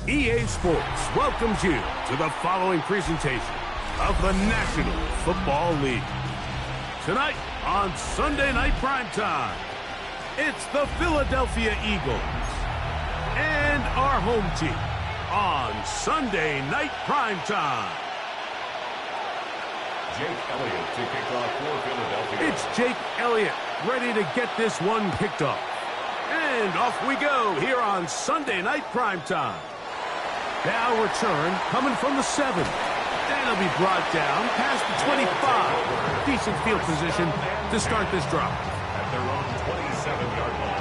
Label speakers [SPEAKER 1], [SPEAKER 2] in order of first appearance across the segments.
[SPEAKER 1] EA Sports welcomes you to the following presentation of the National Football League. Tonight on Sunday Night Primetime, it's the Philadelphia Eagles and our home team on Sunday Night Primetime.
[SPEAKER 2] Jake Elliott to kick off for Philadelphia.
[SPEAKER 1] It's Jake Elliott ready to get this one kicked off. And off we go here on Sunday Night Primetime. Now return coming from the 7. And it'll be brought down past the 25. Decent field position to start this drive.
[SPEAKER 2] At their own 27-yard line.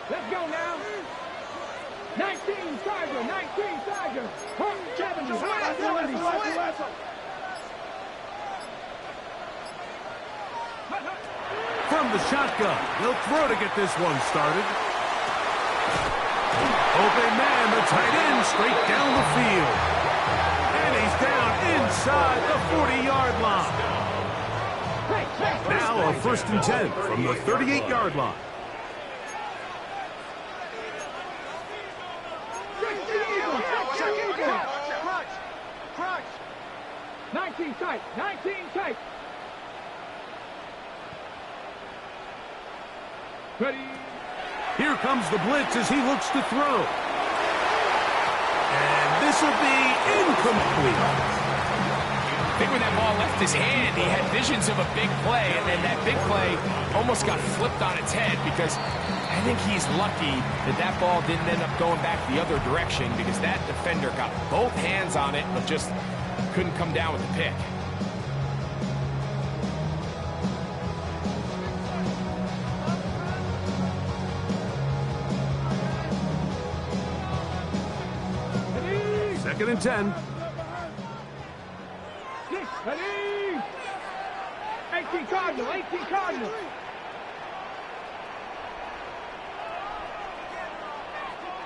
[SPEAKER 3] Let's go now. 19 Tiger, 19 Tiger. 70,
[SPEAKER 1] From the shotgun, he'll throw to get this one started. Open man, the tight end, straight down the field. And he's down inside the 40-yard line. Now a 1st and 10 from the 38-yard line.
[SPEAKER 3] Crunch. 19 tight, 19 tight. Ready.
[SPEAKER 1] Here comes the blitz as he looks to throw. And this will be incomplete.
[SPEAKER 4] I think when that ball left his hand, he had visions of a big play, and then that big play almost got flipped on its head because I think he's lucky that that ball didn't end up going back the other direction because that defender got both hands on it but just couldn't come down with the pick.
[SPEAKER 1] Second and 10.
[SPEAKER 3] Ready. 18 Cardinal, 18 Cardinal.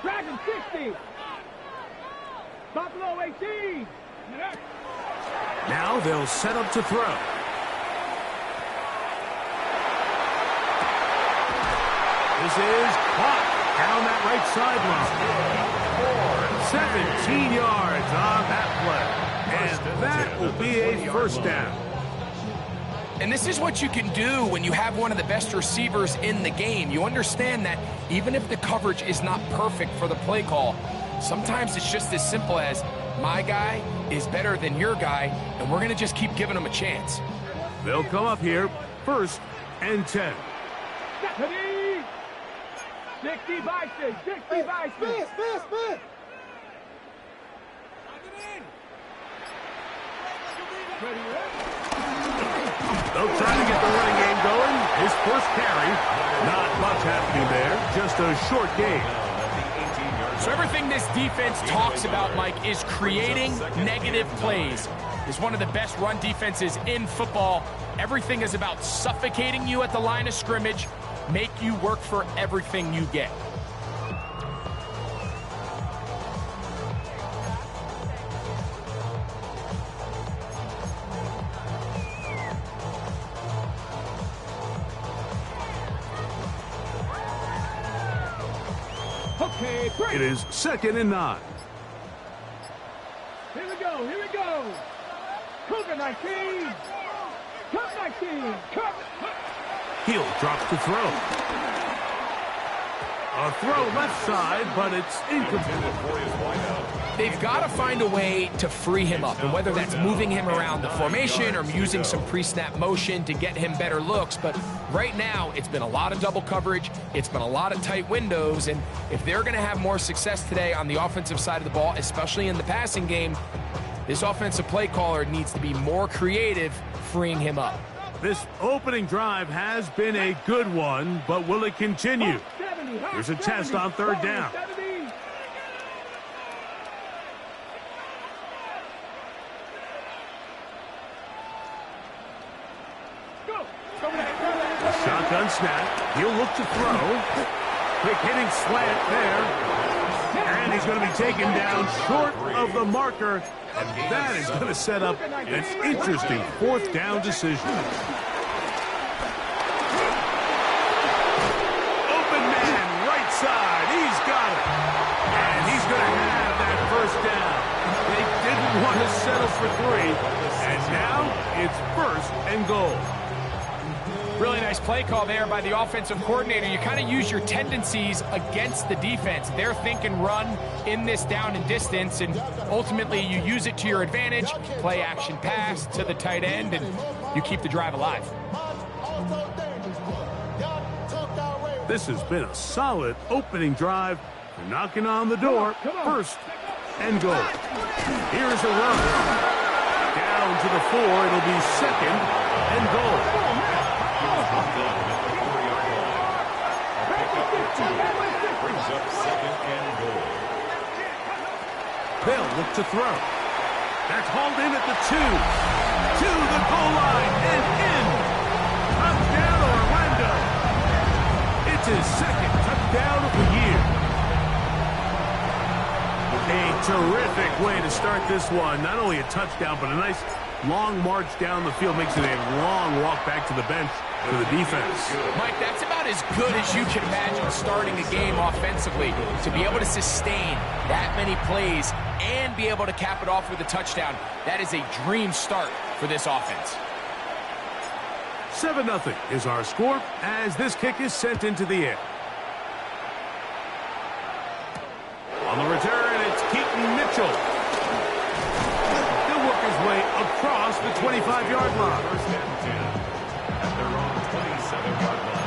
[SPEAKER 3] Dragon 60. Buffalo 18.
[SPEAKER 1] Now they'll set up to throw. This is caught down that right sideline. 17 yards on that play. And that will be a 1st down.
[SPEAKER 4] And this is what you can do when you have one of the best receivers in the game. You understand that even if the coverage is not perfect for the play call, sometimes it's just as simple as my guy is better than your guy, and we're going to just keep giving him a chance.
[SPEAKER 1] They'll come up here, 1st and 10.
[SPEAKER 3] 60 Bison, 60 Bison. Spin.
[SPEAKER 1] They'll try to get the running game going. His 1st carry. Not much happening there. Just a short gain.
[SPEAKER 4] So everything this defense talks about, Mike, is creating negative plays. It's one of the best run defenses in football. Everything is about suffocating you at the line of scrimmage, make you work for everything you get.
[SPEAKER 3] Okay, break.
[SPEAKER 1] It is 2nd and 9.
[SPEAKER 3] Here we go, here we go. Cougar 19. Cut 19. Cut.
[SPEAKER 1] Heel drops to throw. A throw left side, but it's incomplete.
[SPEAKER 4] They've got to find a way to free him up, and whether that's moving him around the formation or using some pre-snap motion to get him better looks. But right now, it's been a lot of double coverage. It's been a lot of tight windows, and if they're going to have more success today on the offensive side of the ball, especially in the passing game, this offensive play caller needs to be more creative, freeing him up.
[SPEAKER 1] This opening drive has been a good one, but will it continue? Here's a test on 3rd down. A shotgun snap. He'll look to throw. Quick hitting slant there. And he's going to be taken down short of the marker. And that is going to set up an interesting 4th down decision. Open man, right side. He's got it. And he's going to have that 1st down. They didn't want to settle for 3. And now it's 1st and goal.
[SPEAKER 4] Really nice play call there by the offensive coordinator. You kind of use your tendencies against the defense. They're thinking run in this down and distance, and ultimately you use it to your advantage. Play action pass to the tight end, and you keep the drive alive.
[SPEAKER 1] This has been a solid opening drive. They're knocking on the door. 1st and goal. Here's a run. Down to the 4. It'll be 2nd and goal.
[SPEAKER 2] Brings up 2nd and goal.
[SPEAKER 1] They'll look to throw. That's hauled in at the 2. To the goal line and in. Touchdown Orlando. It's his 2nd touchdown of the year. A terrific way to start this one. Not only a touchdown, but a nice long march down the field. Makes it a long walk back to the bench for the defense.
[SPEAKER 4] Mike, that's about as good as you can imagine starting a game offensively. To be able to sustain that many plays and be able to cap it off with a touchdown, that is a dream start for this offense.
[SPEAKER 1] 7-0 is our score as this kick is sent into the air. On the return, it's Keaton Mitchell. He'll work his way across the 25-yard line.
[SPEAKER 2] 1st and 10 at their own 27-yard line.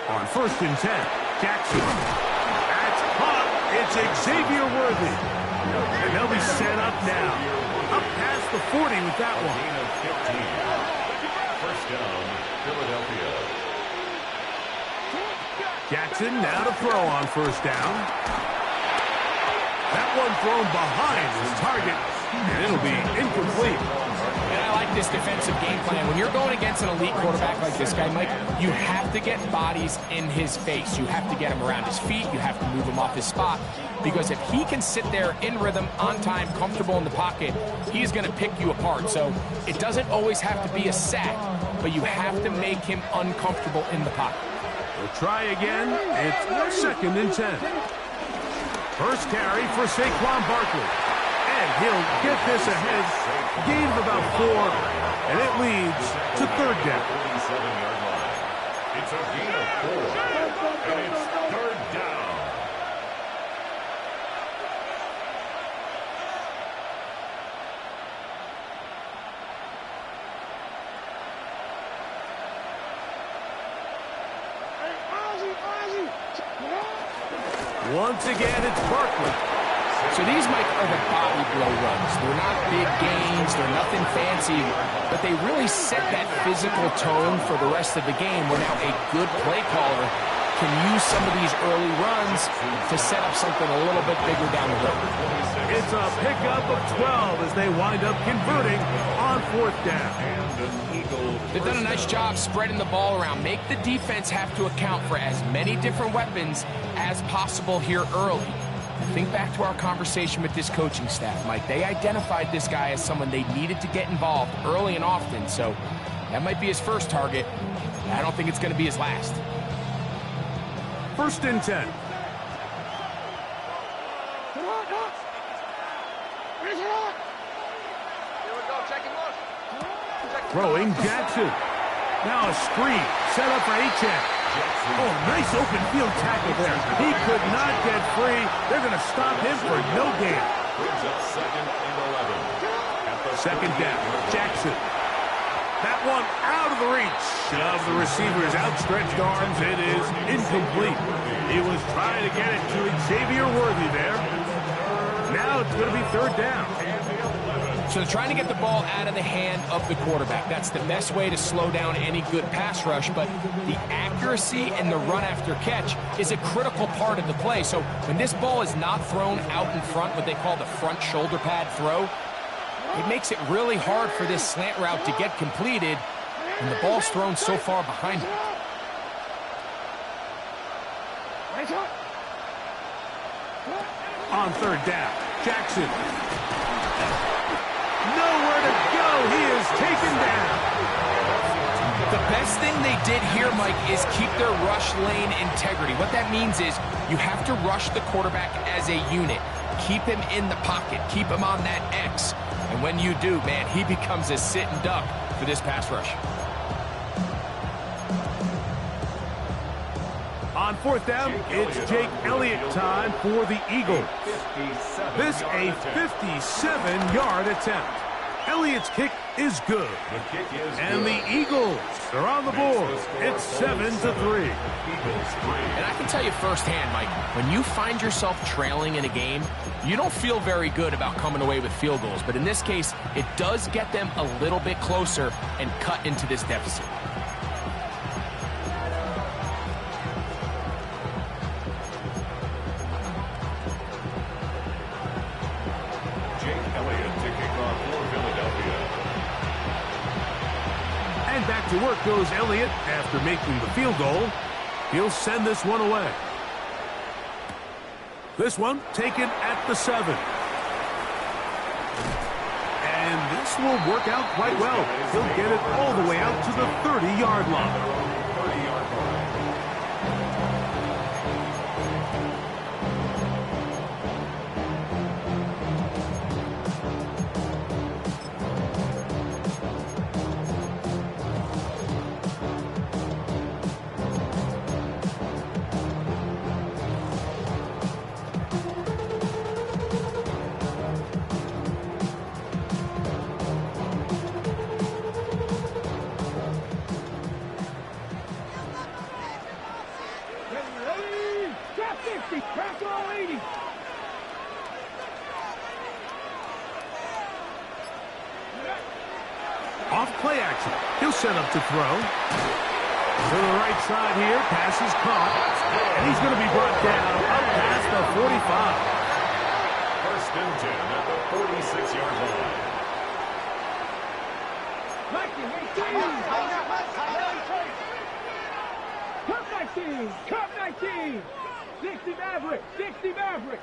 [SPEAKER 1] On 1st and 10, Jackson. That's caught. It's Xavier Worthy. And they'll be set up now. Up past the 40 with that one.
[SPEAKER 2] Gain of 15. 1st down, Philadelphia.
[SPEAKER 1] Jackson now to throw on 1st down. That one thrown behind his target, and it'll be incomplete.
[SPEAKER 4] And I like this defensive game plan. When you're going against an elite quarterback like this guy, Mike, you have to get bodies in his face. You have to get him around his feet. You have to move him off his spot. Because if he can sit there in rhythm, on time, comfortable in the pocket, he's going to pick you apart. So it doesn't always have to be a sack, but you have to make him uncomfortable in the pocket.
[SPEAKER 1] We'll try again. It's 2nd and 10. First carry for Saquon Barkley. And he'll get this ahead. Gain of about 4. And it leads to 3rd down.
[SPEAKER 2] 47-yard line. It's a gain of 4. And it's 3rd down.
[SPEAKER 1] Once again, it's Barkley.
[SPEAKER 4] So these, Mike, are the body blow runs. They're not big gains, they're nothing fancy, but they really set that physical tone for the rest of the game where now a good play caller can use some of these early runs to set up something a little bit bigger down the road.
[SPEAKER 1] It's a pickup of 12 as they wind up converting on 4th down.
[SPEAKER 4] They've done a nice job spreading the ball around. Make the defense have to account for as many different weapons as possible here early. Think back to our conversation with this coaching staff, Mike. They identified this guy as someone they needed to get involved early and often, so that might be his first target. I don't think it's going to be his last.
[SPEAKER 1] 1st and 10. Throwing Jackson. Now a screen set up for Achane. Oh, nice open field tackle there. He could not get free. They're going to stop him for no gain.
[SPEAKER 2] Brings up 2nd and 11.
[SPEAKER 1] 2nd down. Jackson. That one out of the reach of the receiver's outstretched arms. It is incomplete. He was trying to get it to Xavier Worthy there. Now it's going to be 3rd down.
[SPEAKER 4] So they're trying to get the ball out of the hand of the quarterback. That's the best way to slow down any good pass rush, but the accuracy and the run after catch is a critical part of the play. So when this ball is not thrown out in front, what they call the front shoulder pad throw, it makes it really hard for this slant route to get completed, and the ball's thrown so far behind him.
[SPEAKER 1] On 3rd down, Jackson. Nowhere to go. He is taken down.
[SPEAKER 4] The best thing they did here, Mike, is keep their rush lane integrity. What that means is you have to rush the quarterback as a unit. Keep him in the pocket. Keep him on that X. And when you do, man, he becomes a sitting duck for this pass rush.
[SPEAKER 1] On 4th down, it's Jake Elliott time for the Eagles. This a 57-yard attempt. Elliott's kick is good. And the Eagles are on the board. It's 7-3.
[SPEAKER 4] And I can tell you firsthand, Mike, when you find yourself trailing in a game, you don't feel very good about coming away with field goals. But in this case, it does get them a little bit closer and cut into this deficit.
[SPEAKER 1] Back to work goes Elliott after making the field goal. He'll send this one away. This one taken at the 7. And this will work out quite well. He'll get it all the way out to the 30-yard line. Off play action. He'll set up to throw. To the right side here. Pass is caught. And he's going to be brought down up past the 45.
[SPEAKER 2] 1st and 10 at the 46-yard line.
[SPEAKER 3] Cup 19. 60 Maverick. 60 Maverick.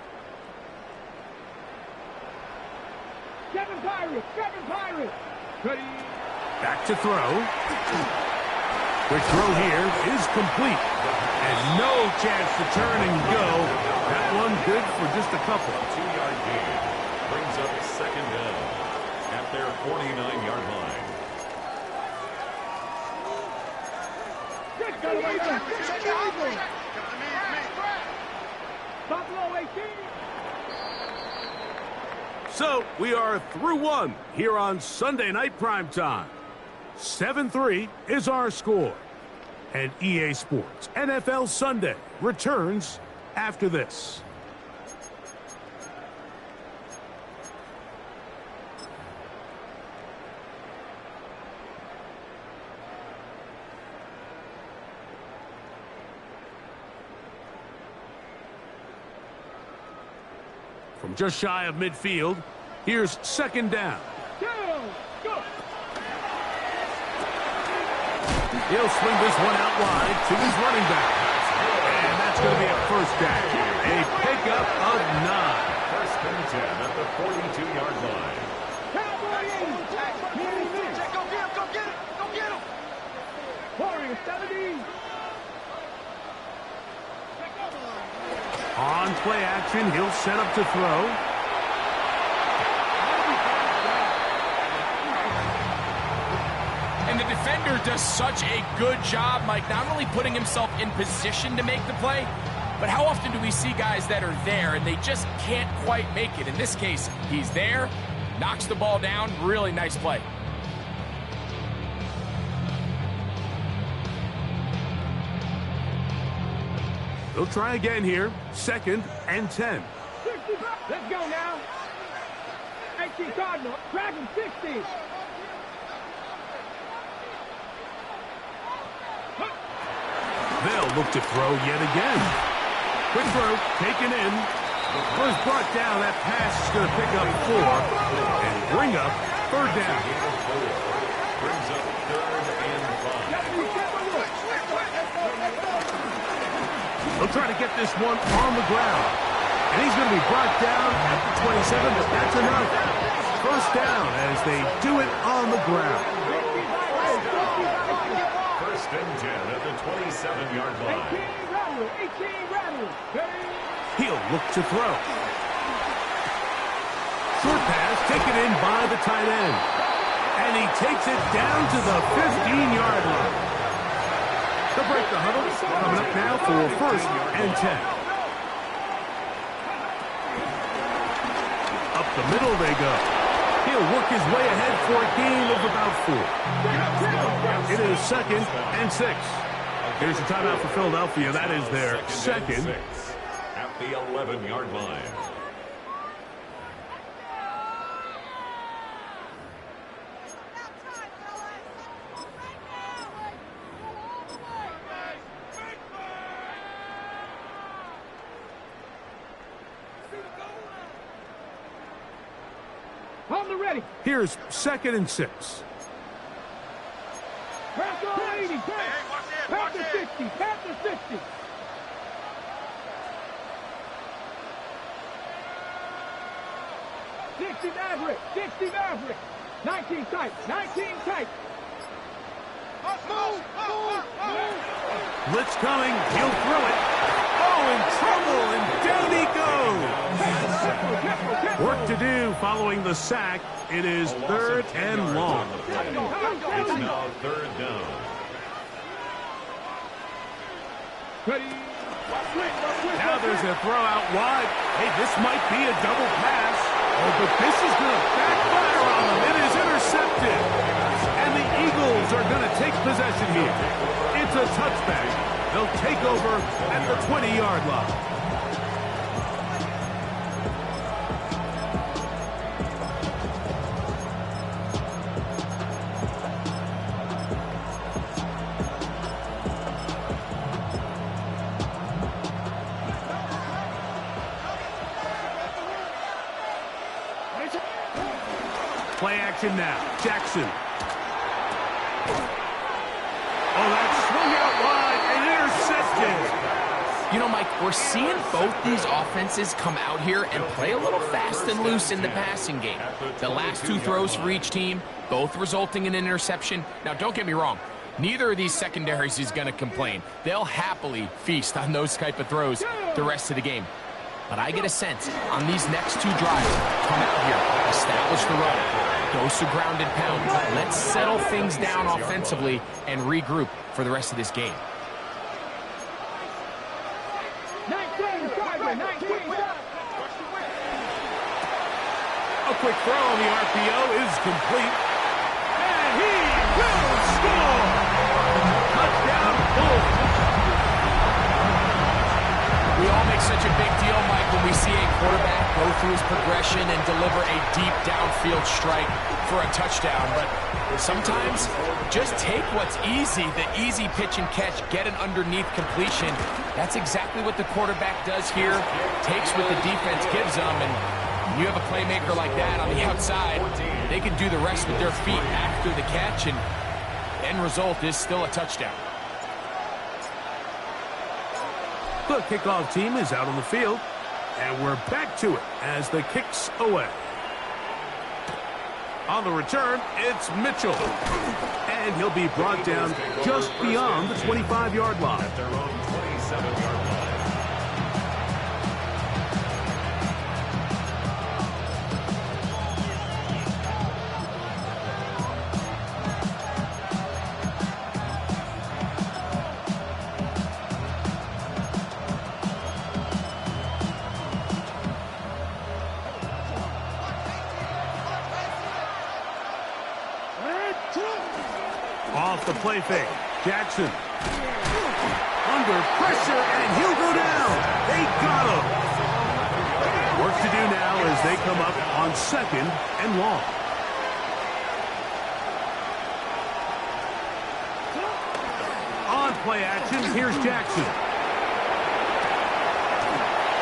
[SPEAKER 3] 7 Pirates. 7 Pirates. Ready.
[SPEAKER 1] Back to throw. The throw here is complete. And no chance to turn and go. That one good for just a couple.
[SPEAKER 2] 2-yard gain. Brings up 2nd down at their 49-yard line.
[SPEAKER 3] Buffalo 18.
[SPEAKER 1] So we are through one here on Sunday Night Primetime. 7-3 is our score. And EA Sports NFL Sunday returns after this. From just shy of midfield, here's second down.
[SPEAKER 3] Go.
[SPEAKER 1] He'll swing this one out wide to his running back. And that's going to be a first down. A pickup of 9.
[SPEAKER 2] First and 10 at the 42-yard line.
[SPEAKER 3] Cowboy Eagles.
[SPEAKER 5] Go get him.
[SPEAKER 3] Warriors 70.
[SPEAKER 1] On play action, he'll set up to throw.
[SPEAKER 4] And the defender does such a good job, Mike, not only putting himself in position to make the play, but how often do we see guys that are there and they just can't quite make it? In this case, he's there, knocks the ball down, really nice play.
[SPEAKER 1] They'll try again here. Second and 10.
[SPEAKER 3] 65. Let's go now. 18 Cardinal. Dragon 60.
[SPEAKER 1] They'll look to throw yet again. Quick throw, taken in. Was brought down. That pass is going to pick up 4 and bring up third down.
[SPEAKER 2] Brings up 3rd and 5.
[SPEAKER 1] They'll try to get this one on the ground. And he's going to be brought down at the 27, but that's enough. First down as they do it on the ground.
[SPEAKER 2] First and 10 at the 27-yard line.
[SPEAKER 3] 18 rattle.
[SPEAKER 1] He'll look to throw. Short pass taken in by the tight end. And he takes it down to the 15-yard line. They'll break the huddle. Coming up now for first and 10. Up the middle they go. He'll work his way ahead for a gain of about 4. It is second and 6. Here's the timeout for Philadelphia. That is their second.
[SPEAKER 2] At the 11-yard line.
[SPEAKER 3] On the ready.
[SPEAKER 1] Here's second and 6.
[SPEAKER 3] Panther 80. Panther 60. Panther 60. Maverick. 60 Maverick. 19 tight. 19 tight. Move.
[SPEAKER 1] Blitz coming. He'll throw it. Oh, in trouble, and down he goes. Work to do following the sack. It is third and long.
[SPEAKER 2] It's now 3rd down.
[SPEAKER 1] Now there's a throw out wide. Hey, this might be a double pass. Oh, but this is going to backfire on them. It is intercepted. And the Eagles are going to take possession here. It's a touchback. They'll take over at the 20-yard line. Play action now. Jackson. Oh, that swung out wide and intercepted.
[SPEAKER 4] You know, Mike, we're seeing both these offenses come out here and play a little fast and loose in the passing game. The last 2 throws for each team, both resulting in an interception. Now, don't get me wrong. Neither of these secondaries is going to complain. They'll happily feast on those type of throws the rest of the game. But I get a sense on these next 2 drives, come out here, establish the run, go some grounded pound. Let's settle things down offensively and regroup for the rest of this game.
[SPEAKER 3] 19 Tiger. 19.
[SPEAKER 1] A quick throw on the RPO is complete. And he will score! Touchdown, Bull.
[SPEAKER 4] We all make such a big deal, Mike, when we see a quarterback go through his progression and deliver a deep downfield strike for a touchdown. But sometimes just take what's easy, the easy pitch and catch, get an underneath completion. That's exactly what the quarterback does here. Takes what the defense gives them, and you have a playmaker like that on the outside, they can do the rest with their feet after the catch, and end result is still a touchdown.
[SPEAKER 1] The kickoff team is out on the field, and we're back to it as the kick's away. On the return, it's Mitchell. And he'll be brought down just beyond the 25-yard line.
[SPEAKER 2] At their own 27-yard line.
[SPEAKER 1] Off the play fake, Jackson. Under pressure, and he'll go down. They got him. Work to do now as they come up on 2nd and long. On play action, here's Jackson.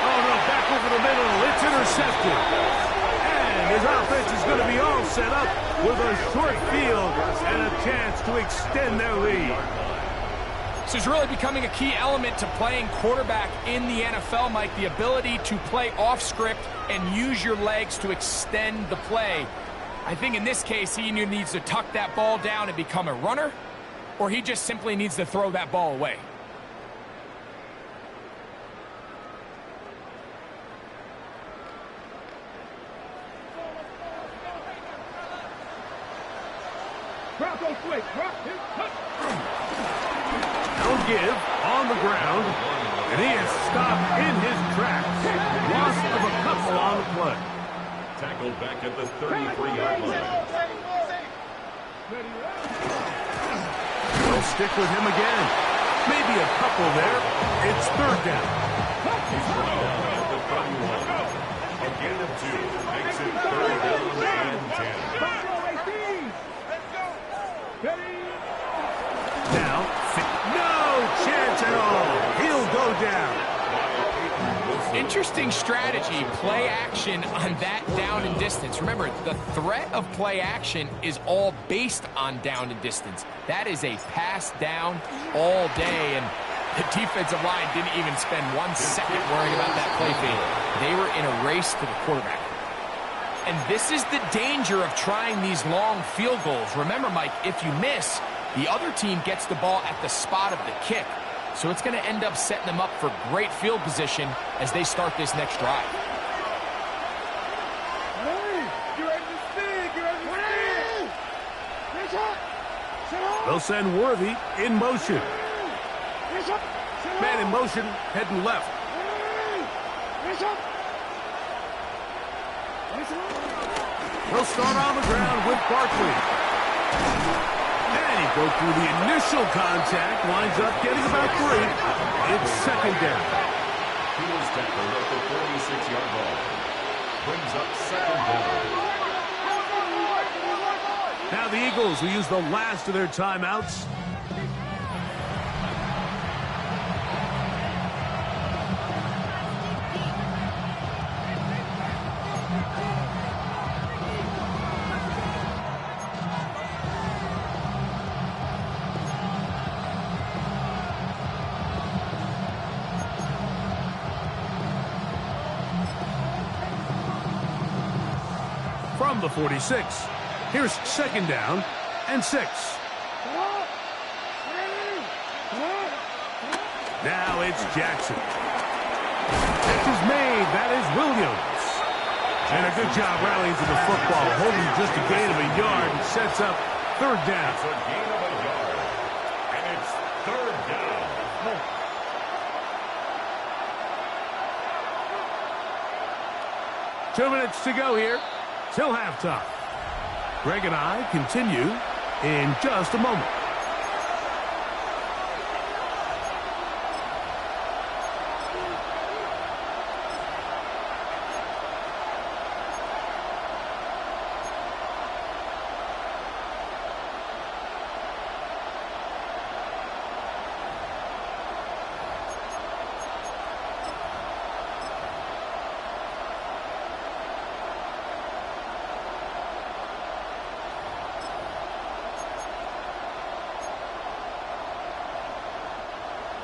[SPEAKER 1] Oh, no, back over the middle. It's intercepted. And his offense is going to be all set up with a short field and a chance to extend their lead.
[SPEAKER 4] This is really becoming a key element to playing quarterback in the NFL, Mike, the ability to play off script and use your legs to extend the play. I think in this case, he either needs to tuck that ball down and become a runner, or he just simply needs to throw that ball away.
[SPEAKER 1] No give on the ground, and he is stopped in his tracks. Loss of a couple on the play.
[SPEAKER 2] Tackled back at the 33-yard line.
[SPEAKER 1] They'll stick with him again. Maybe a couple there. It's 3rd down.
[SPEAKER 2] He's brought down at the 31. A gain of 2 makes it 3rd down and 10.
[SPEAKER 1] Now, no chance at all. He'll go down.
[SPEAKER 4] Interesting strategy, play action on that down and distance. Remember, the threat of play action is all based on down and distance. That is a pass down all day, and the defensive line didn't even spend 1 second worrying about that play fake. They were in a race to the quarterback. And this is the danger of trying these long field goals. Remember, Mike, if you miss, the other team gets the ball at the spot of the kick. So it's going to end up setting them up for great field position as they start this next drive.
[SPEAKER 1] They'll send Worthy in motion. Man in motion, heading left. He'll start on the ground with Barkley. And he broke through the initial contact, winds up getting about 3. It's 2nd down.
[SPEAKER 2] He was tackled at the 46-yard line. Brings up 2nd down.
[SPEAKER 1] Now the Eagles will use the last of their timeouts. From the 46, here's 2nd down and 6. Now it's Jackson. Catch is made. That is Williams. And a good job rallying to the football, holding just a gain of a yard and sets up 3rd down.
[SPEAKER 2] It's a gain of a yard. And it's 3rd down.
[SPEAKER 1] 2 minutes to go here till halftime. Greg and I continue in just a moment.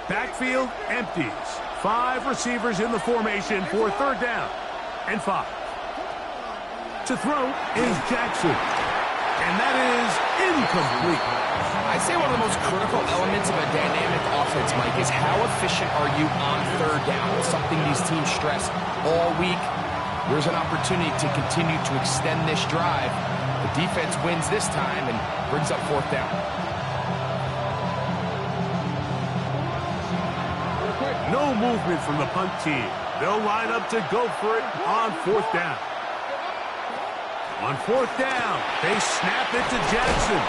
[SPEAKER 1] Backfield empties. 5 receivers in the formation for 3rd down and 5. To throw is Jackson. And that is incomplete.
[SPEAKER 4] I'd say one of the most critical elements of a dynamic offense, Mike, is how efficient are you on 3rd down? It's something these teams stress all week. There's an opportunity to continue to extend this drive. The defense wins this time and brings up 4th down.
[SPEAKER 1] No movement from the punt team. They'll line up to go for it on 4th down. On 4th down, they snap it to Jackson.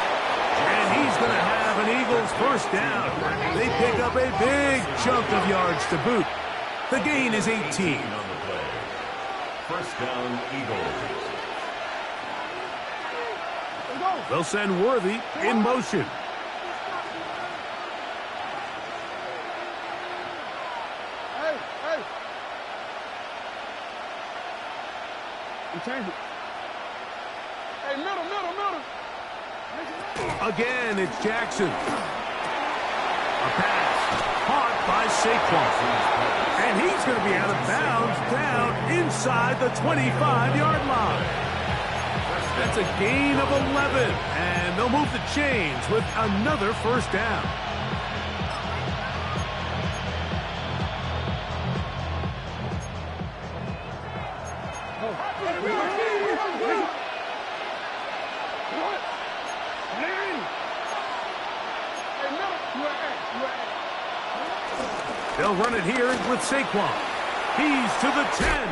[SPEAKER 1] And he's going to have an Eagles 1st down. They pick up a big chunk of yards to boot. The gain is 18.
[SPEAKER 2] On the play. 1st down, Eagles.
[SPEAKER 1] They'll send Worthy in motion.
[SPEAKER 3] Change it. Hey, middle.
[SPEAKER 1] Again, it's Jackson. A pass caught by Saquon. And he's going to be out of bounds down inside the 25-yard line. That's a gain of 11. And they'll move the chains with another 1st down. They'll run it here with Saquon. He's to the 10.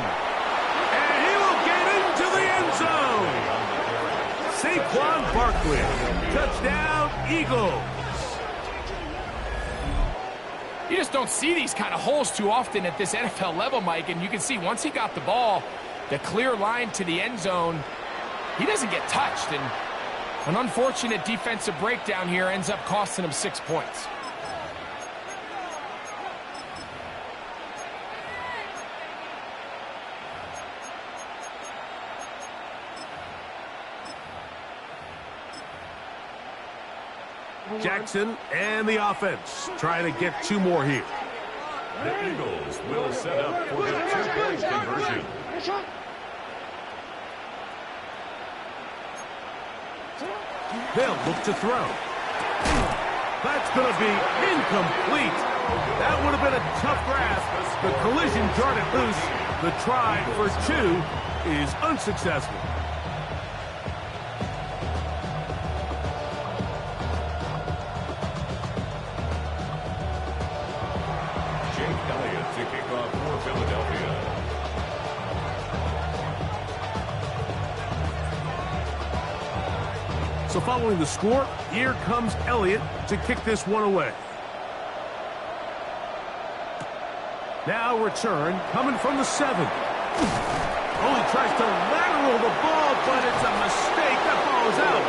[SPEAKER 1] And he will get into the end zone. Saquon Barkley. Touchdown, Eagles.
[SPEAKER 4] You just don't see these kind of holes too often at this NFL level, Mike. And you can see once he got the ball, the clear line to the end zone, he doesn't get touched. And an unfortunate defensive breakdown here ends up costing him 6 points.
[SPEAKER 1] Jackson and the offense trying to get 2 more here.
[SPEAKER 2] The Eagles will set up for the 2-point conversion.
[SPEAKER 1] They'll look to throw. That's going to be incomplete. That would have been a tough grasp. The collision jarred it loose. The try for 2 is unsuccessful.
[SPEAKER 2] To kick off for Philadelphia.
[SPEAKER 1] So following the score, here comes Elliott to kick this one away. Now return coming from the 7. Oh, he tries to lateral the ball, but it's a mistake. That ball is out.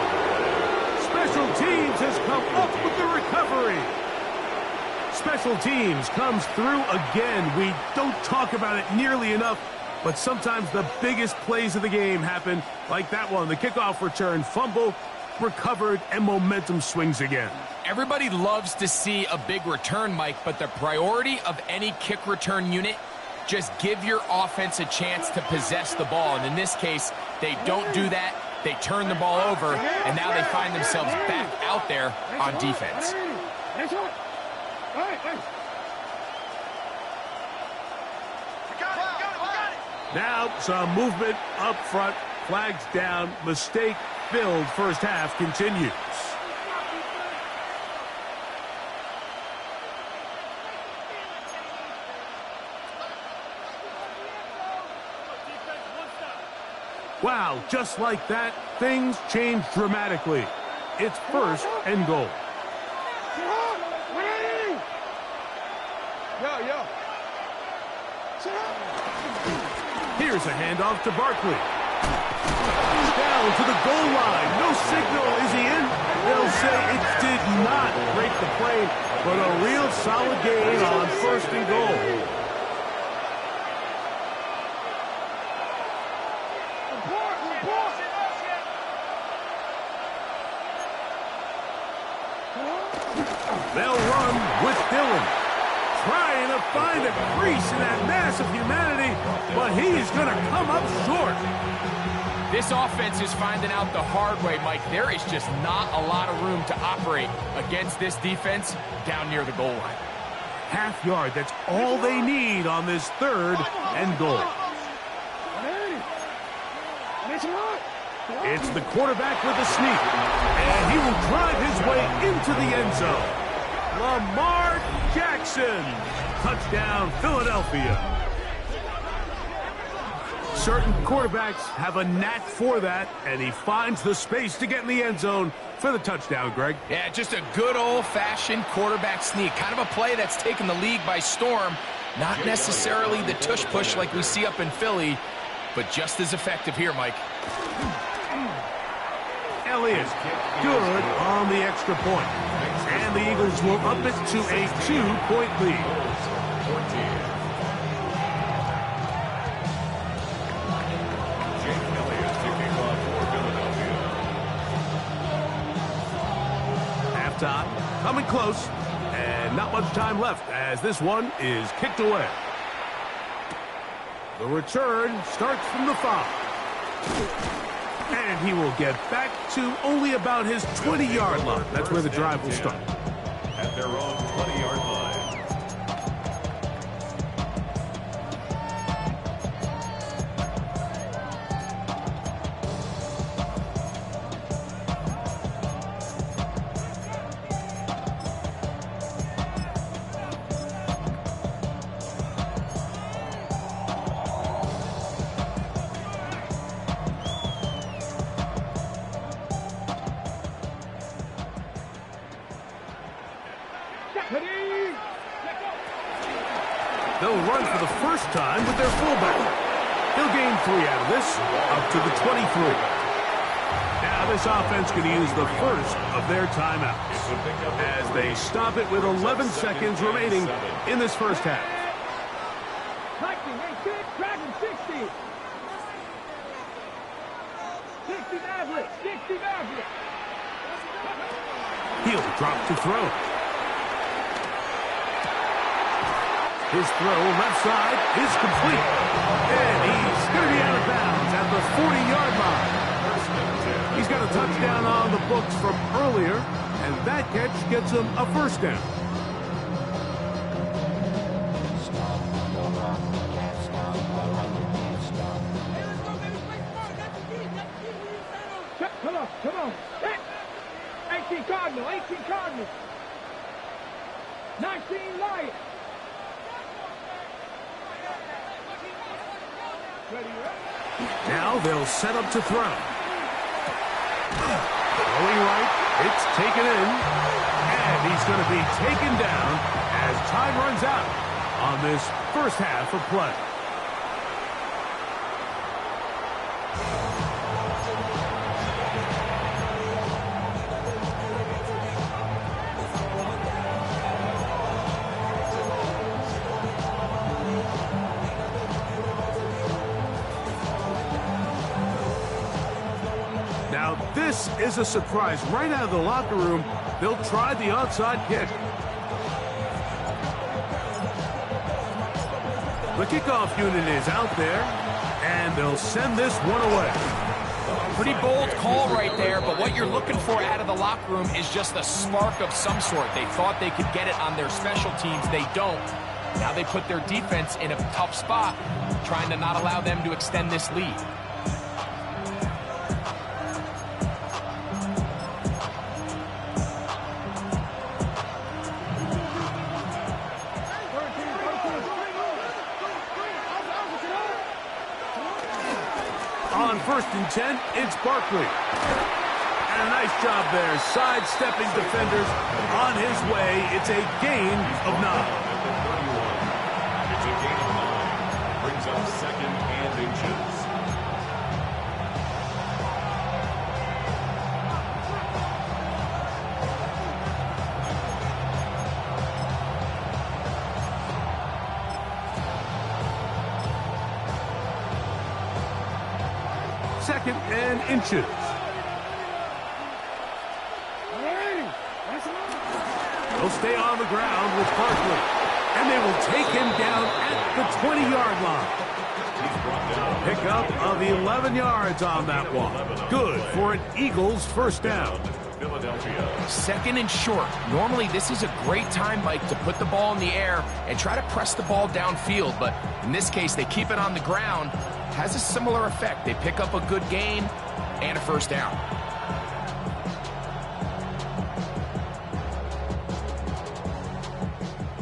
[SPEAKER 1] Special teams has come up with the recovery. Special teams comes through again. We don't talk about it nearly enough, but sometimes the biggest plays of the game happen like that one. The kickoff return, fumble, recovered, and momentum swings again.
[SPEAKER 4] Everybody loves to see a big return, Mike, but the priority of any kick return unit, just give your offense a chance to possess the ball. And in this case, they don't do that. They turn the ball over, and now they find themselves back out there on defense.
[SPEAKER 1] Now some movement up front, flags down, mistake-filled first half continues. Wow, just like that, things change dramatically. It's 1st and goal. Here's a handoff to Barkley. Down to the goal line. No signal. Is he in? They'll say it did not break the plane, but a real solid gain on 1st and goal. They'll run with Dillon. trying to find a crease in that mass of humanity, but he's going to come up short.
[SPEAKER 4] This offense is finding out the hard way, Mike. There is just not a lot of room to operate against this defense down near the goal line.
[SPEAKER 1] Half yard, that's all they need on this 3rd and goal. It's the quarterback with a sneak, and he will drive his way into the end zone. Lamar Jackson, touchdown Philadelphia. Certain quarterbacks have a knack for that, and he finds the space to get in the end zone for the touchdown, Greg.
[SPEAKER 4] Yeah, just a good old-fashioned quarterback sneak. Kind of a play that's taken the league by storm. Not necessarily the tush-push like we see up in Philly, but just as effective here, Mike.
[SPEAKER 1] Elliott, good on the extra point. And the Eagles will up it to a 2-point lead. Halftime, coming close, and not much time left as this one is kicked away. The return starts from the 5. And he will get back to only about his 20-yard line. That's where the drive will start.
[SPEAKER 2] At their own 20-yard line.
[SPEAKER 1] They'll run for the first time with their fullback. He'll gain 3 out of this, up to the 23. Now this offense can use the first of their timeouts as they stop it with 11 seconds remaining in this first half.
[SPEAKER 3] 60. 60 Maverick. 60 Maverick.
[SPEAKER 1] He'll drop to throw. His throw left side is complete. And he's going to be out of bounds at the 40-yard line. He's got a touchdown on the books from earlier, and that catch gets him a first down.
[SPEAKER 3] Come on. 18 Cardinal. 19 Lion.
[SPEAKER 1] Now they'll set up to throw. Going right, it's taken in, and he's going to be taken down as time runs out on this first half of play. Now, this is a surprise. Right out of the locker room, they'll try the onside kick. The kickoff unit is out there, and they'll send this one away.
[SPEAKER 4] Pretty bold call right there, but what you're looking for out of the locker room is just a spark of some sort. They thought they could get it on their special teams. They don't. Now they put their defense in a tough spot, trying to not allow them to extend this lead.
[SPEAKER 1] On 1st and 10, it's Barkley. And a nice job there, sidestepping defenders on his way. It's a gain of 9.
[SPEAKER 2] It's a gain of 9. Brings up 2nd and inches.
[SPEAKER 1] Second and inches. He'll stay on the ground with Barkley. and they will take him down at the 20-yard line. Pickup of 11 yards on that one. Good for an Eagles first down.
[SPEAKER 2] Philadelphia.
[SPEAKER 4] Second and short. Normally, this is a great time, Mike, to put the ball in the air and try to press the ball downfield. But in this case, they keep it on the ground. Has a similar effect. They pick up a good gain and a first down.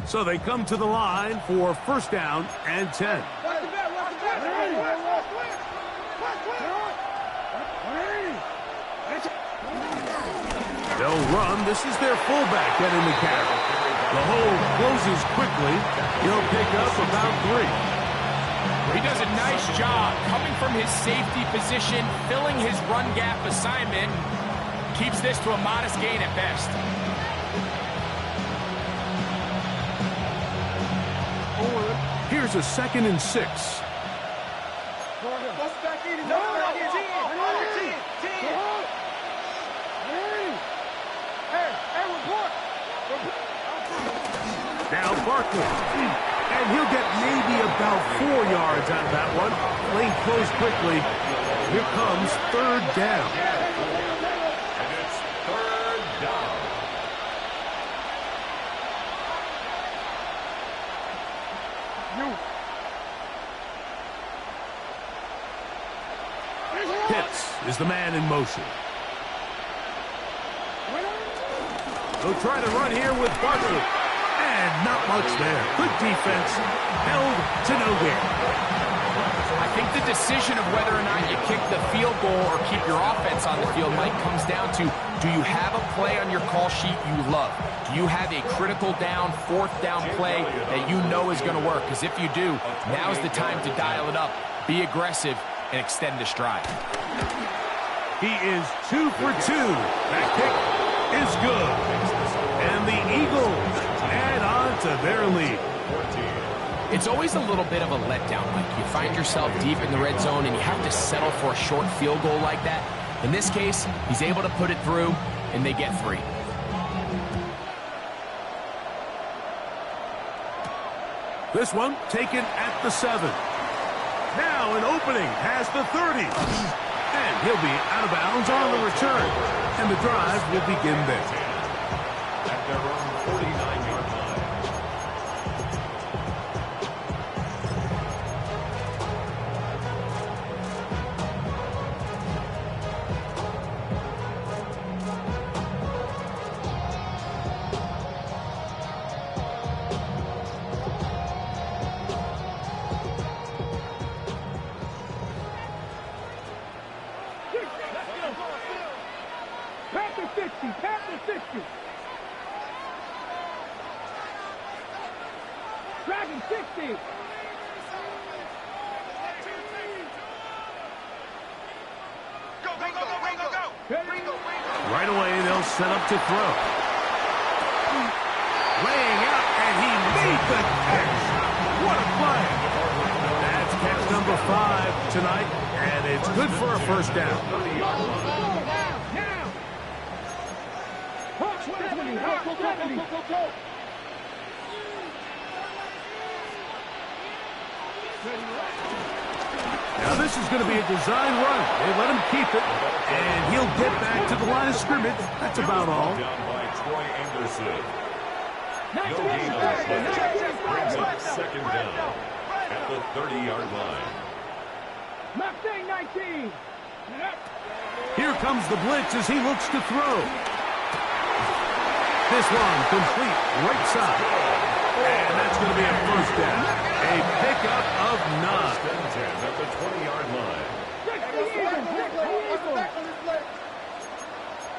[SPEAKER 1] So they come to the line for first down and 10. They'll run. This is their fullback getting the carry. The hole closes quickly. He'll pick up about 3.
[SPEAKER 4] He does a nice job coming from his safety position, filling his run gap assignment. Keeps this to a modest gain at best.
[SPEAKER 1] Here's a 2nd and 6. Now Barkley, and he'll get maybe about 4 yards out of that one. Lane closed quickly. Here comes third down.
[SPEAKER 2] And it's third down.
[SPEAKER 1] Pitts is the man in motion. They'll try to run here with Barkley. And not much there. Good defense. Held to no gain.
[SPEAKER 4] I think the decision of whether or not you kick the field goal or keep your offense on the field, Mike, comes down to, do you have a play on your call sheet you love? Do you have a critical down, fourth down play that you know is going to work? Because if you do, now's the time to dial it up. Be aggressive and extend the stride.
[SPEAKER 1] He is 2 for 2. That kick is good. And the Eagles add on to their lead.
[SPEAKER 4] It's always a little bit of a letdown, Mike. You find yourself deep in the red zone and you have to settle for a short field goal like that. In this case, he's able to put it through, and they get 3.
[SPEAKER 1] This one taken at the 7. Now an opening past the 30. And he'll be out of bounds on the return. And the drive will begin there.
[SPEAKER 2] At their own 49-yard line.
[SPEAKER 3] Past the 60, past the 60. Dragon 60.
[SPEAKER 1] Right away, they'll set up to throw. Laying out, and he made the catch. What a play. That's catch number 5 tonight, and it's good for a first down. Now this is going to be a design run. They let him keep it, and he'll get back to the line of scrimmage. That's about all.
[SPEAKER 2] Down by Troy Anderson. No gain on the play. Brings up second down at the 30-yard line.
[SPEAKER 3] Mustang 19.
[SPEAKER 1] Here comes the blitz as he looks to throw. This one complete right side. And that's going to be a first down. A pickup of 9.
[SPEAKER 2] 10 at the 20-yard line.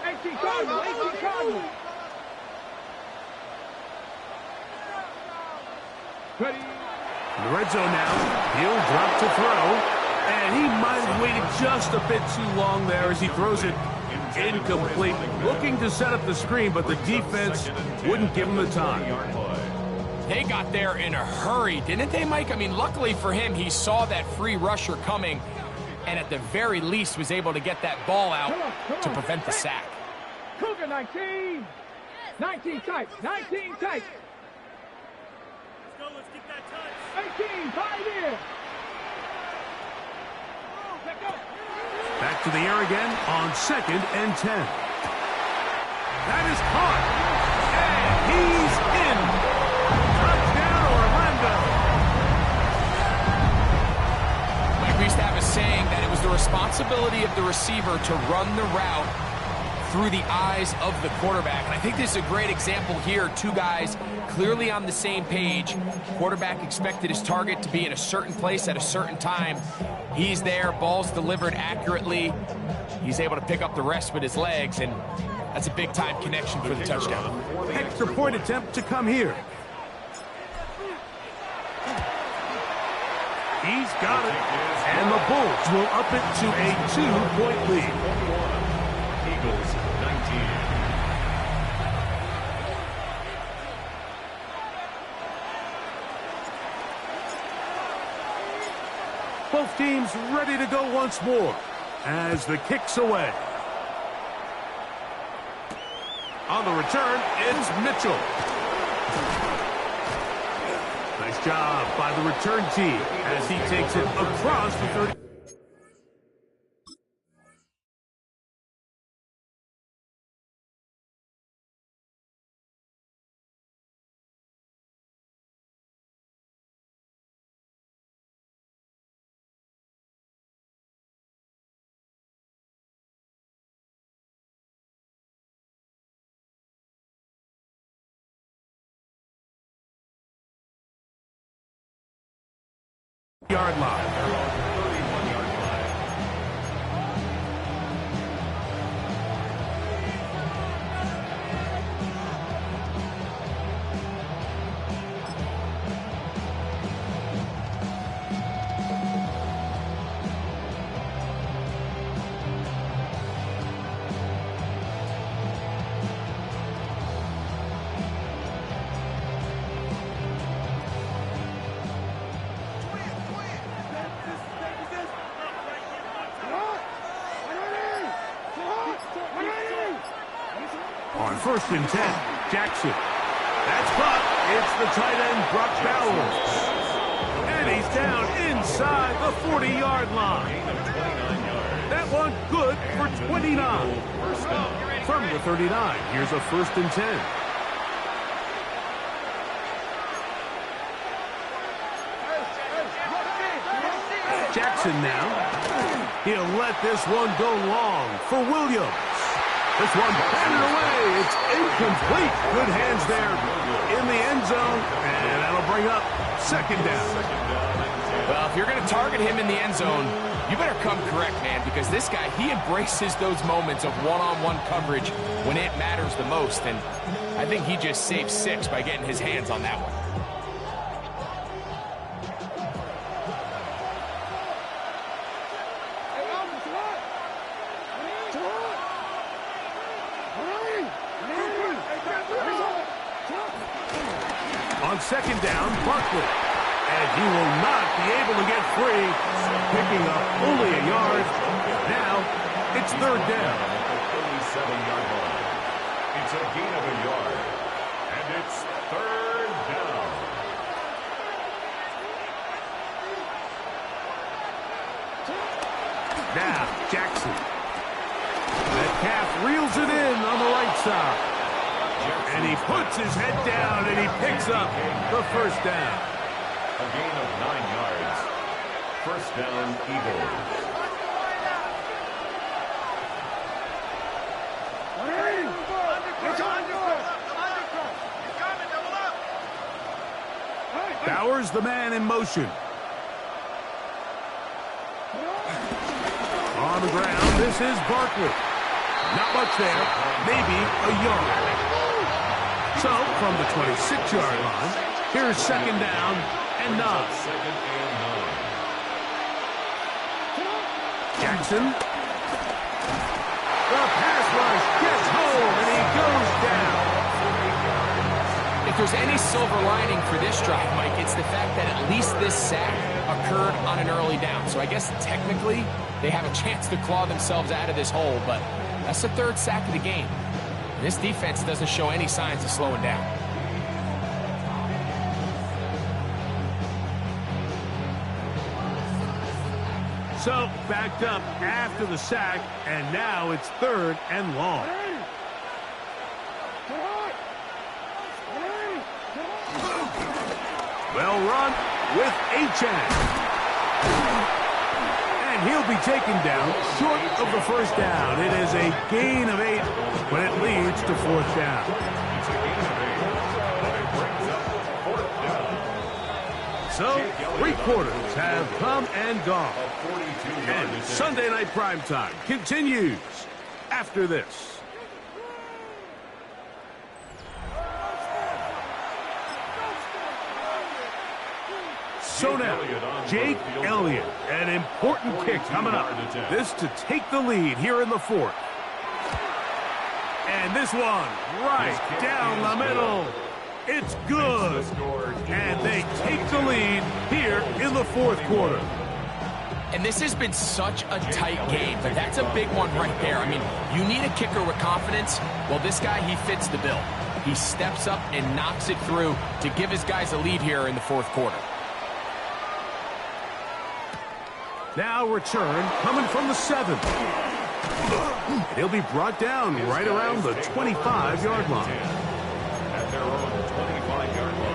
[SPEAKER 3] 18 Cardinals, 18 Cardinals. Ready?
[SPEAKER 1] In the red zone now. He'll drop to throw. And he might have waited just a bit too long there as he throws it incomplete. Looking to set up the screen, but the defense wouldn't give him the time.
[SPEAKER 4] They got there in a hurry, didn't they, Mike? I mean, luckily for him, he saw that free rusher coming and at the very least was able to get that ball out to prevent the sack.
[SPEAKER 3] Cougar 19. 19 tight. 19 tight. 18, 5 in.
[SPEAKER 1] Back to the air again on 2nd and 10. That is caught. And he's in. Touchdown, Orlando.
[SPEAKER 4] Mike, we used to have a saying that it was the responsibility of the receiver to run the route through the eyes of the quarterback. And I think this is a great example here. Two guys clearly on the same page. Quarterback expected his target to be in a certain place at a certain time. He's there, ball's delivered accurately. He's able to pick up the rest with his legs, and that's a big-time connection for the touchdown.
[SPEAKER 1] Extra point attempt to come here. He's got it. And the Bulls will up it to a 2-point lead.
[SPEAKER 2] Eagles 19.
[SPEAKER 1] Both teams ready to go once more as the kick's away. On the return, it's Mitchell. Nice job by the return team as he takes it across the 30. Yard line. On 1st and 10, Jackson. That's caught. It's the tight end, Brock Bowers. And he's down inside the 40-yard line. That one good for 29. From the 39, here's a 1st and 10. Jackson now. He'll let this one go long for Williams. This one batted away. It's incomplete. Good hands there in the end zone. And that'll bring up 2nd down.
[SPEAKER 4] Well, if you're going to target him in the end zone, you better come correct, man, because this guy, he embraces those moments of one-on-one coverage when it matters the most. And I think he just saved 6 by getting his hands on that one.
[SPEAKER 1] On 2nd down, Barkley. And he will not be able to get free, picking up only a yard. Now, it's 3rd down.
[SPEAKER 2] 37-yard line. It's a gain of a yard. And it's 3rd down.
[SPEAKER 1] Now, Jackson. Metcalf reels it in on the right side. And he puts his head down and he picks up the 1st down.
[SPEAKER 2] A gain of 9 yards. 1st down, Eagles. Bowers, the man in motion. On the ground, this is Barkley. Not much there, maybe a yard. So, from the 26-yard line, here's 2nd down and 9. 2nd and 9.
[SPEAKER 1] Jackson. The pass rush gets home, and he goes down.
[SPEAKER 4] If there's any silver lining for this drive, Mike, it's the fact that at least this sack occurred on an early down. So I guess technically they have a chance to claw themselves out of this hole, but that's the 3rd sack of the game. And this defense doesn't show any signs of slowing down.
[SPEAKER 1] So, backed up after the sack, and now it's 3rd and long. Well run with Achane. And he'll be taken down short of the first down. It is a gain of 8, but it leads to 4th down. So, 3 quarters have come and gone. And Sunday Night Primetime continues after this. So now, Jake Elliott, an important kick coming up. This to take the lead here in the 4th. And this one right down the middle. It's good. And they take the lead here in the 4th quarter.
[SPEAKER 4] And this has been such a tight game, but that's a big one right there. I mean, you need a kicker with confidence. Well, this guy, he fits the bill. He steps up and knocks it through to give his guys a lead here in the 4th quarter.
[SPEAKER 1] Now return coming from the 7th. He'll be brought down right around the 25-yard line.
[SPEAKER 2] At their own 25-yard line.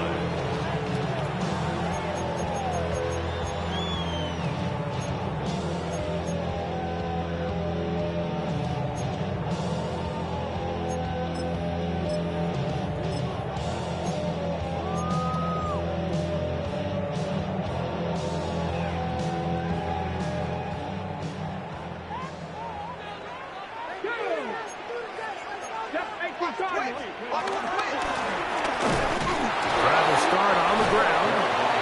[SPEAKER 1] Travel start on the ground.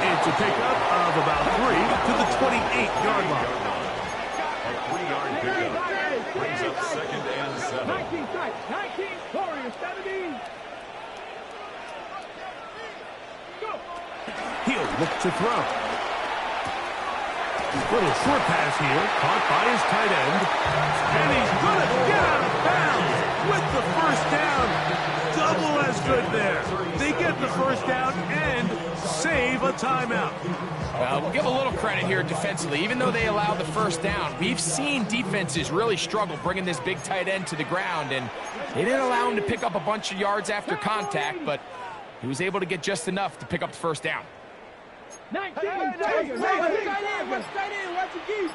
[SPEAKER 1] It's a pickup of about 3 to the 28-yard line.
[SPEAKER 2] A 3-yard pickup brings up 2nd and 7.
[SPEAKER 3] 19 strikes, 19, Warriors 17. Go.
[SPEAKER 1] He'll look to throw. Little short pass here, caught by his tight end. And he's going to get out of bounds with the first down. Double as good there. They get the first down and save a timeout.
[SPEAKER 4] We'll give a little credit here defensively. Even though they allowed the first down, we've seen defenses really struggle bringing this big tight end to the ground, and they didn't allow him to pick up a bunch of yards after contact, but he was able to get just enough to pick up the first down.
[SPEAKER 3] 19, watch it deep.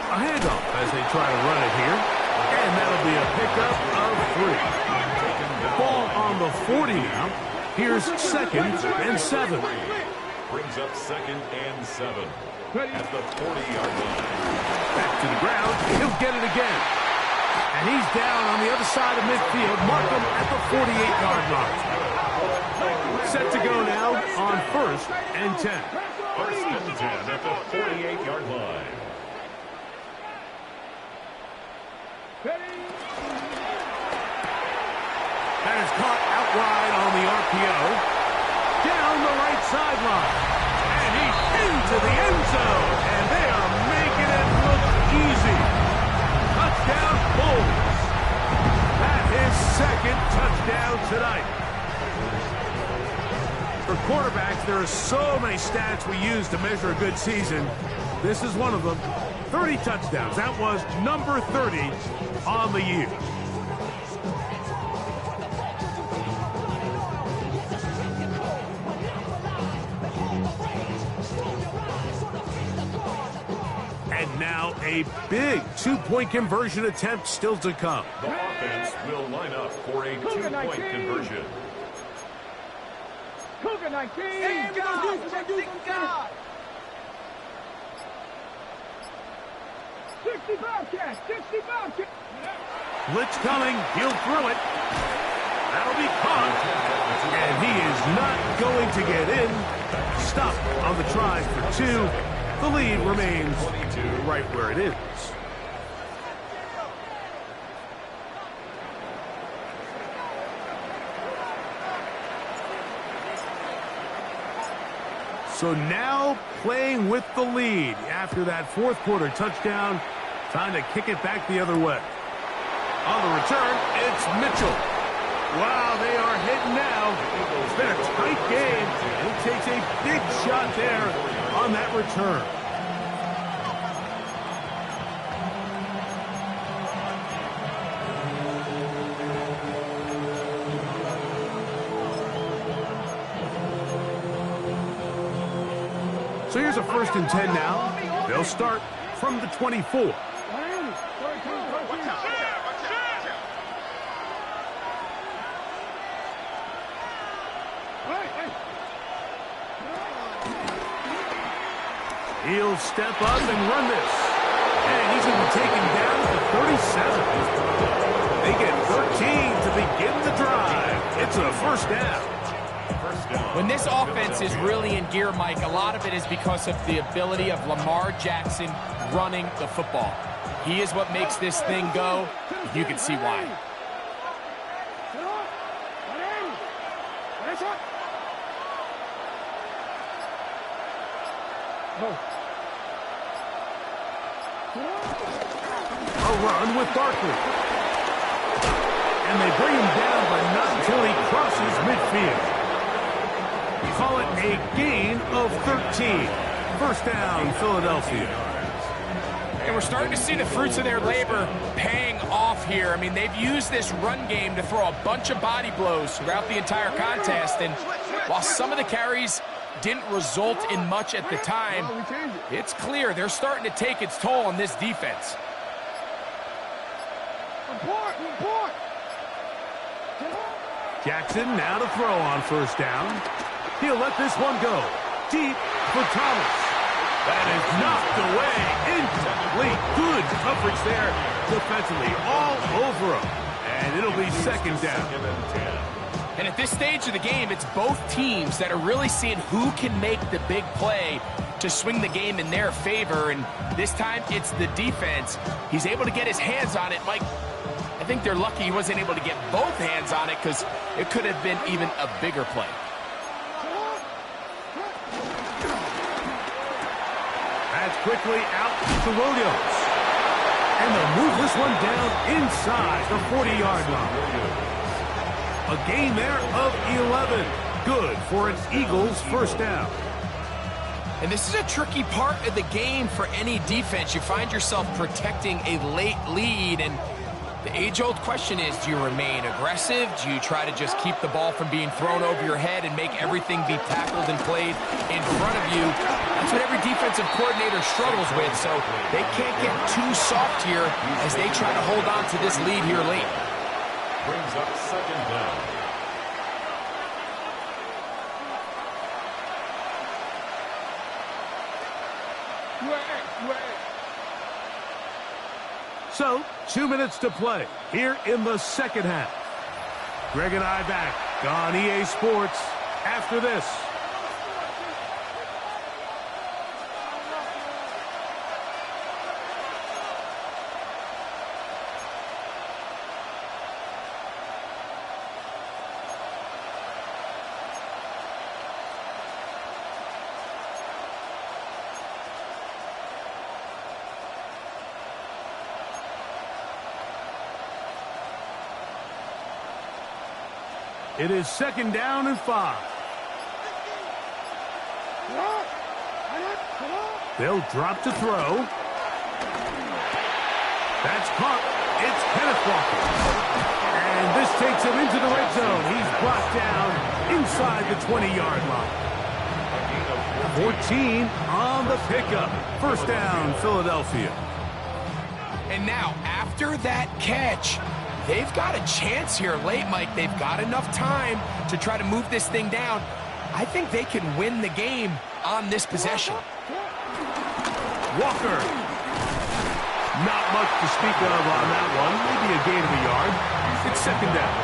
[SPEAKER 1] A handoff as they try to run it here. And that'll be a pickup of 3. Ball on the 40 now. Here's 2nd and 7.
[SPEAKER 2] Brings up 2nd and 7 at the 40-yard line.
[SPEAKER 1] Back to the ground. He'll get it again. And he's down on the other side of midfield. Mark him at the 48-yard line. Set to go now on 1st and 10.
[SPEAKER 2] 1st and 10 at the 48-yard line.
[SPEAKER 1] That is caught out wide on the RPO. Down the right sideline. And he's into the end zone. And they are making it look easy. Touchdown, Bulls. That is 2nd touchdown tonight. For quarterbacks, there are so many stats we use to measure a good season. This is one of them. 30 touchdowns. That was number 30 on the year. And now a big 2-point conversion attempt still to come.
[SPEAKER 2] The offense will line up for a 2-point conversion.
[SPEAKER 3] Cougar 19.
[SPEAKER 5] Thank God.
[SPEAKER 3] 65 catch, 65 catch.
[SPEAKER 1] Blitz coming. He'll throw it. That'll be caught. And he is not going to get in. Stopped on the try for 2. The lead remains right where it is. So now playing with the lead after that 4th quarter touchdown. Time to kick it back the other way. On the return, it's Mitchell. Wow, they are hitting now. It's been a tight game, and he takes a big shot there on that return. So here's a 1st and 10 now. They'll start from the 24. He'll step up and run this. And he's going to be taken down to the 37. They get 13 to begin the drive. It's a 1st down.
[SPEAKER 4] When this offense is really in gear, Mike, a lot of it is because of the ability of Lamar Jackson running the football. He is what makes this thing go. You can see why.
[SPEAKER 1] A run with Barkley. And they bring him down, but not until he crosses midfield. Call it a gain of 13. 1st down, Philadelphia.
[SPEAKER 4] And we're starting to see the fruits of their labor paying off here. I mean, they've used this run game to throw a bunch of body blows throughout the entire contest. And while some of the carries didn't result in much at the time, it's clear they're starting to take its toll on this defense.
[SPEAKER 1] Jackson now to throw on 1st down. He'll let this one go. Deep for Thomas. That is knocked away. Incomplete. Good coverage there defensively. All over him. And it'll be 2nd down.
[SPEAKER 4] And at this stage of the game, it's both teams that are really seeing who can make the big play to swing the game in their favor. And this time, it's the defense. He's able to get his hands on it. Mike, I think they're lucky he wasn't able to get both hands on it because it could have been even a bigger play.
[SPEAKER 1] That's quickly out to Williams. And they'll move this one down inside the 40-yard line. A gain there of 11. Good for an Eagles 1st down.
[SPEAKER 4] And this is a tricky part of the game for any defense. You find yourself protecting a late lead, and the age-old question is, do you remain aggressive? Do you try to just keep the ball from being thrown over your head and make everything be tackled and played in front of you? That's what every defensive coordinator struggles with, so they can't get too soft here as they try to hold on to this lead here late.
[SPEAKER 2] Brings up 2nd down.
[SPEAKER 1] So, 2 minutes to play here in the 2nd half. Greg and I back on EA Sports after this. It is 2nd down and 5. They'll drop to throw. That's caught. It's Kenneth Walker. And this takes him into the red zone. He's brought down inside the 20-yard line. 14 on the pickup. 1st down, Philadelphia.
[SPEAKER 4] And now, after that catch, they've got a chance here late, Mike. They've got enough time to try to move this thing down. I think they can win the game on this possession.
[SPEAKER 1] Walker. Not much to speak of on that one. Maybe a gain of a yard. It's 2nd down.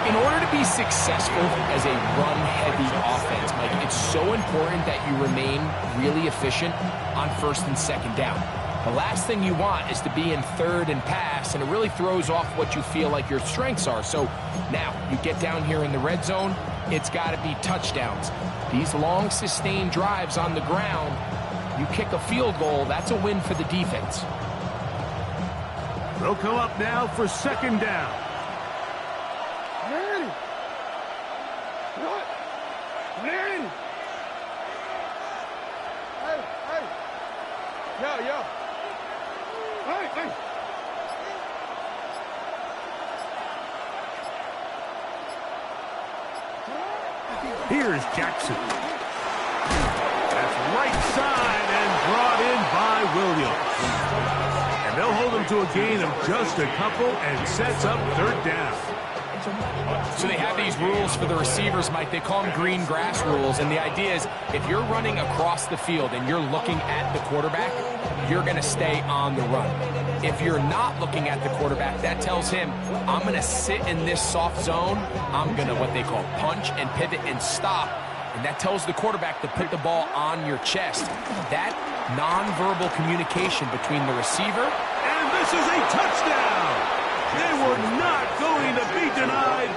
[SPEAKER 4] In order to be successful as a run-heavy offense, Mike, it's so important that you remain really efficient on 1st and 2nd down. The last thing you want is to be in 3rd and pass, and it really throws off what you feel like your strengths are. So now you get down here in the red zone, it's got to be touchdowns. These long, sustained drives on the ground, you kick a field goal, that's a win for the defense.
[SPEAKER 1] They'll come up now for 2nd down.
[SPEAKER 3] 180. What? 180. Hey, hey. Yo. Hey.
[SPEAKER 1] Here's Jackson. That's right side and brought in by Williams. And they'll hold him to a gain of just a couple and sets up third down.
[SPEAKER 4] So they have these rules for the receivers, Mike. They call them green grass rules. And the idea is if you're running across the field and you're looking at the quarterback, you're going to stay on the run. If you're not looking at the quarterback, that tells him, I'm going to sit in this soft zone. I'm going to what they call punch and pivot and stop. And that tells the quarterback to put the ball on your chest. That nonverbal communication between the receiver.
[SPEAKER 1] And this is a touchdown. They were not going to be denied,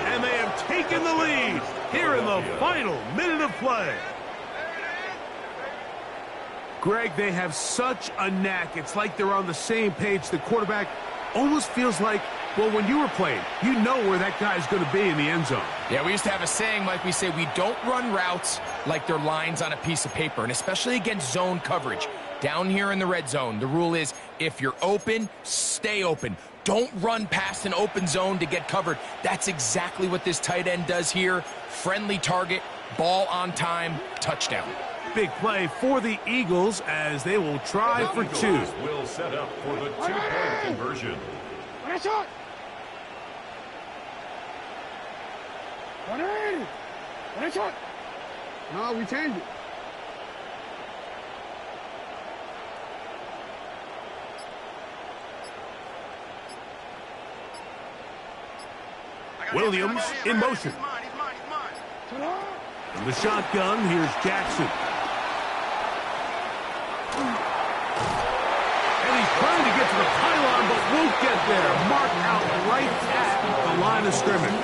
[SPEAKER 1] and they have taken the lead here in the final minute of play. Greg, they have such a knack. It's like they're on the same page. The quarterback almost feels like, well, when you were playing, you know where that guy's going to be in the end zone.
[SPEAKER 4] Yeah, we used to have a saying, Mike, we say we don't run routes like they're lines on a piece of paper, and especially against zone coverage. Down here in the red zone, the rule is if you're open, stay open. Don't run past an open zone to get covered. That's exactly what this tight end does here. Friendly target, ball on time, touchdown.
[SPEAKER 1] Big play for the Eagles as they will try for two.
[SPEAKER 2] Will set up for the two-point conversion.
[SPEAKER 3] That's it. 180. That's it. No, we changed it.
[SPEAKER 1] Williams in motion. From the shotgun, here's Jackson. And he's trying to get to the pylon, but won't get there. Marked out right at the line of scrimmage.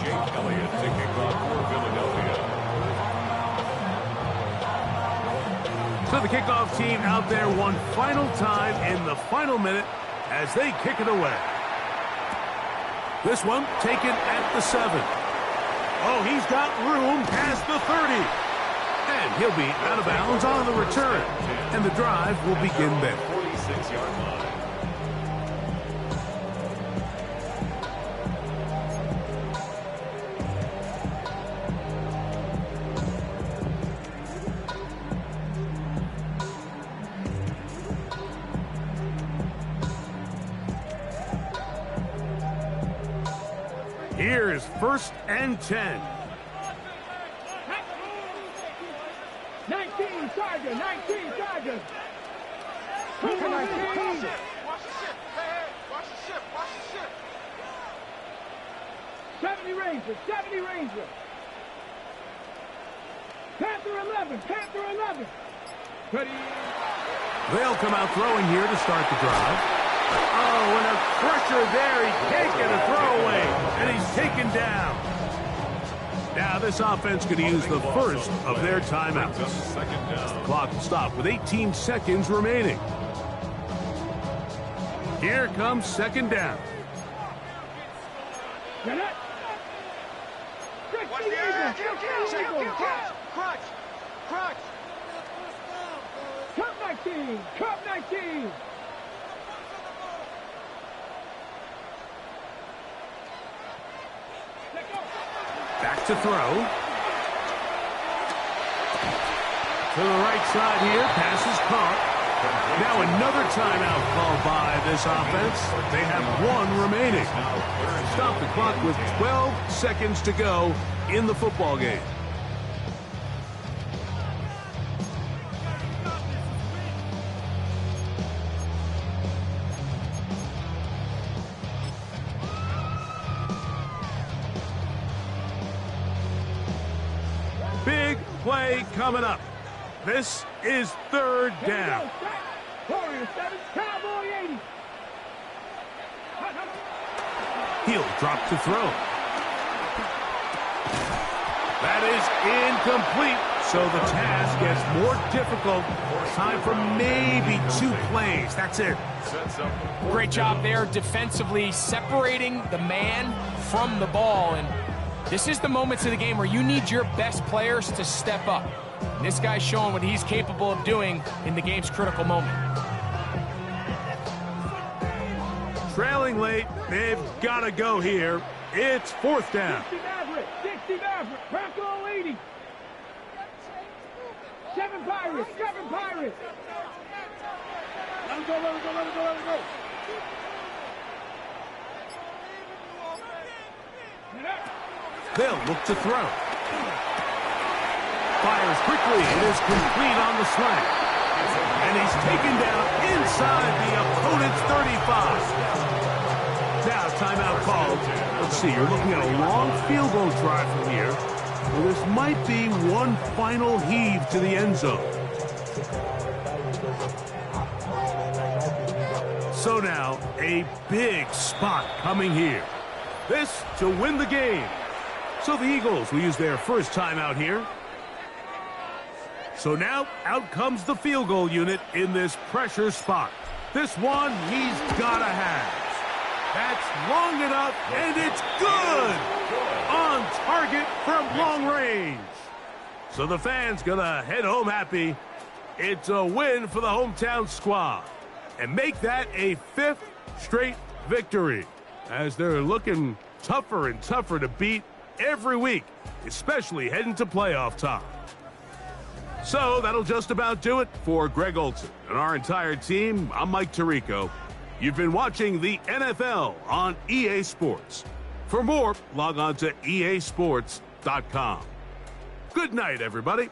[SPEAKER 2] Jake Elliott taking off for Philadelphia.
[SPEAKER 1] So the kickoff team out there one final time in the final minute as they kick it away. This one taken at the 7. Oh, he's got room past the 30. And he'll be out of bounds on the return. And the drive will begin there.
[SPEAKER 2] 46-yard line.
[SPEAKER 1] Here's 1st and 10.
[SPEAKER 3] 19 Chargers, 19 Chargers. Watch the ship. Hey, watch the ship. 70 Rangers, 70 Rangers. Panther 11. Ready.
[SPEAKER 1] They'll come out throwing here to start the drive. Oh, and a pressure there. He can't get a throwaway, and he's taken down. Now this offense going to use the first of their timeouts. The clock will stop with 18 seconds remaining. Here comes 2nd down.
[SPEAKER 3] Get it. Crutch. Cup 19.
[SPEAKER 1] Back to throw. To the right side here. Pass is caught. Now another timeout called by this offense. They have 1 remaining. Stop the clock with 12 seconds to go in the football game. Big play coming up. This is 3rd down.
[SPEAKER 3] Warrior 7, Cowboy 80.
[SPEAKER 1] He'll drop to throw. That is incomplete.
[SPEAKER 2] So the task gets more difficult. Time for maybe 2 plays. That's it.
[SPEAKER 4] Great job there defensively, separating the man from the ball. And this is the moments of the game where you need your best players to step up. And this guy's showing what he's capable of doing in the game's critical moment.
[SPEAKER 2] Trailing late, they've got to go here. It's 4th down.
[SPEAKER 3] 60 Maverick, 60 Maverick, crack all 80. 7 Pirates, 7 Pirates. Let him go, let him go, let him go, let him go.
[SPEAKER 2] They'll look to throw. Fires quickly. It is complete on the slant. And he's taken down inside the opponent's 35. Now, timeout called. Let's see, you're looking at a long field goal drive from here. Well, this might be one final heave to the end zone. So now, a big spot coming here. This to win the game. So the Eagles will use their first timeout here. So now, out comes the field goal unit in this pressure spot. This one he's got to have. That's long enough, and it's good! On target from long range. So the fans gonna head home happy. It's a win for the hometown squad. And make that a 5th straight victory, as they're looking tougher and tougher to beat every week, especially heading to playoff time. So that'll just about do it for Greg Olsen and our entire team. I'm Mike Tirico. You've been watching the NFL on EA Sports. For more, log on to easports.com. Good night, everybody.